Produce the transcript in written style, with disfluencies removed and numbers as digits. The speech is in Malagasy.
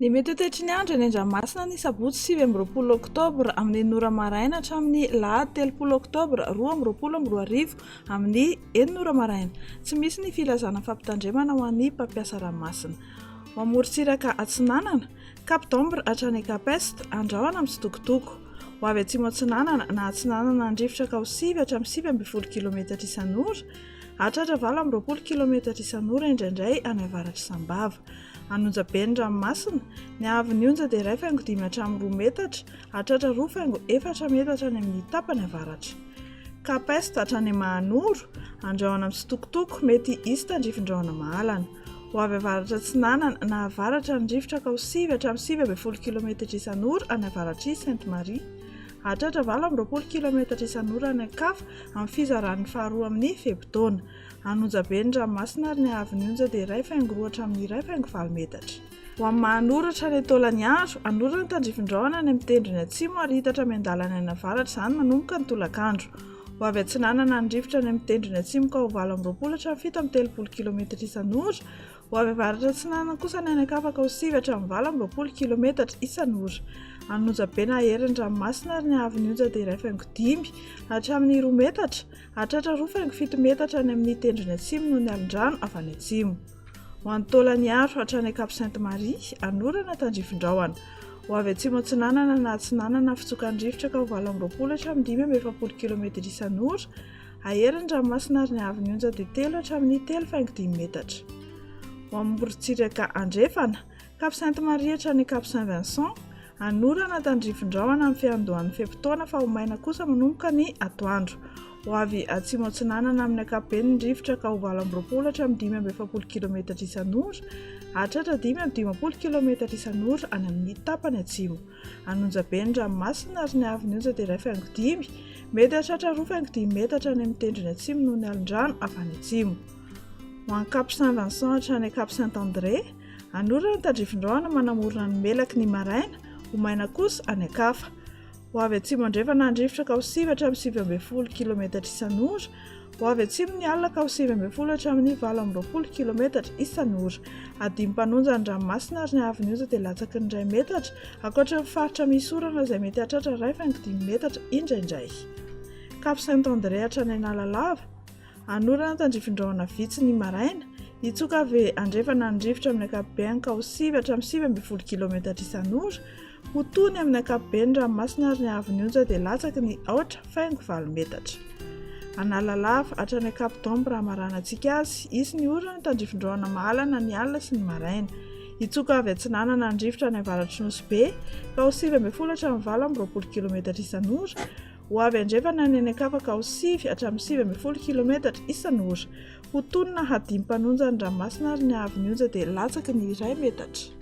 Ny mety ho toetry ny andro eny Andranomasina ny sabotsy 20 oktobra amin'ny nora maraina hatramin'ny lahady 30 oktobra 2024 amin'ny 9 maraina. Tsy misy ny filazana fampitandremana ho an'ny mpampiasa ranomasina. Ho amorontsiraka Atsinanana, Cap d'Ombre hatrany Cap Est, Andrahoana amin'ny Tsitokotoko. Ho avy atsimo Atsinanana na Atsinanana andrivotra ka ho 7 hatramin'ny 9 km isan'ora, hatratra 20 km isan'ora indraindray any avaratra Sambava. Anonjaben'ny ranomasina, ny haavon'ny onja dia 2,5 hatramin'ny 2 metatra, hatratra 2,4 metatra any amin'ny tapany avaratra. Cap Est hatrany Mahanoro, Andrahoana amin'ny Tsitokotoko mety isy tandrifin-drahona mahalana. Ho avy avaratra Atsinanana na avaratra andrivotra ka ho 7 hatramin'ny 9 km isan'ora any avaratry Sainte Marie, hatratra 20 km isan'ora any Ankafa amin'ny fizaran'ny faharoa amin'ny febitaona. Anonjaben'ny ranomasina ary ny haavon'ny onja dia 2,4 hatramin'ny 2,5 metatra. Ho amin'ny Mahanoro hatrany Taolagnaro, anorana ny tandrifin-drahona any amin'ny tendrony atsimo ary hitatra miandalana any avaratra izany manomboka ny tolakandro. Ho avy Atsinanana andrivotra any amin'ny tendrony atsimo ka ho 20 hatramin'ny 7 km isan'ora. Ho avy avaratra Atsinanana kosa ny any Ankafa ka ho 7 hatramin'ny 20 km isan'ora. Anonjabena aherin'ny ranomasina ary ny haavon'ny onja dia 2,5 hatramin'ny 2 metatra, hatratra 2,7 metatra any amin'ny tendrony atsimo noho ny alin-drano avy any atsimo. Ho an'ny Taolagnaro hatrany Cap Sainte Marie, anorana tandrifin-drahona. Ho avy atsimo Atsinanana na Atsinanana fitsokan-drivotra ka ho 20 hatramin'ny 5,7 km isan'ora, aherin'ny ranomasina ary ny haavon'ny onja dia 3 hatramin'ny 3,5 metatra. Ho amin'ny morontsiraka Andrefana, Cap Sainte Marie hatrany Cap Saint-Vincent, anorana tandrifin-drahona amin'ny fiandohan'ny febitaona fa ho maina kosa manomboka ny atoandro. Ho avy atsimo Atsinanana amin'ny ankapobeany ny rivotra ka ho 20 hatramin'ny 5,7 km isan'ora, hatratra 5,10 km isan'ora any amin'ny tapany atsimo. Anonjaben'ny ranomasina ary ny haavon'ny onja dia 2,5 mety hatratra 2,5 metatra any amin'ny tendrony atsimo noho ny alin-drano avy any atsimo. Ho an'ny Cap Saint-Vincent hatrany Cap Saint-André, anorana tandrifin-drahona manamorona ny melaky ny maraina, ho maina kosa any Ankafa. Ho avy atsimo andrefana andrivotra ka ho 7 hatramin'ny 9 km isan'ora, ho avy atsimo ny alina ka ho 9 hatramin'ny 20 km isan'ora. Adimy mpanonja ny ranomasina ary ny haavon'ny onja dia latsaky ny 2 metatra, ankoatra ny faritra misy orana izay mety hatratra 2,5 metatra indraindray. Cap Saint-André hatrany Analalava, anorana tandrifin-drahona vitsy ny maraina, hitsoka avy andrefana andrivotra amin'ny ankapobeany ka ho 7 hatramin'ny 9 km isan'ora, ho tony amin'ny ankapobeany ranomasina ary ny haavon'ny onja dia latsaky ny 4,4 metatra. Analalava hatrany Cap d'Ombre hamaranantsika azy, isy ny orana tandrifin-drahona mahalana ny alina sy ny maraina. Hitsoka avy Atsinanana andrivotra ny avaratry Nosy ka ho 7 hatramin'ny 20 km isan'ora, ho avy andrefana ny Ankafa ka ho 7 hatramin'ny 7 km isan'ora, ho tonina hadimy mpanonja ny ranomasina ary ny haavon'ny onja dia latsaky ny 2 metatra.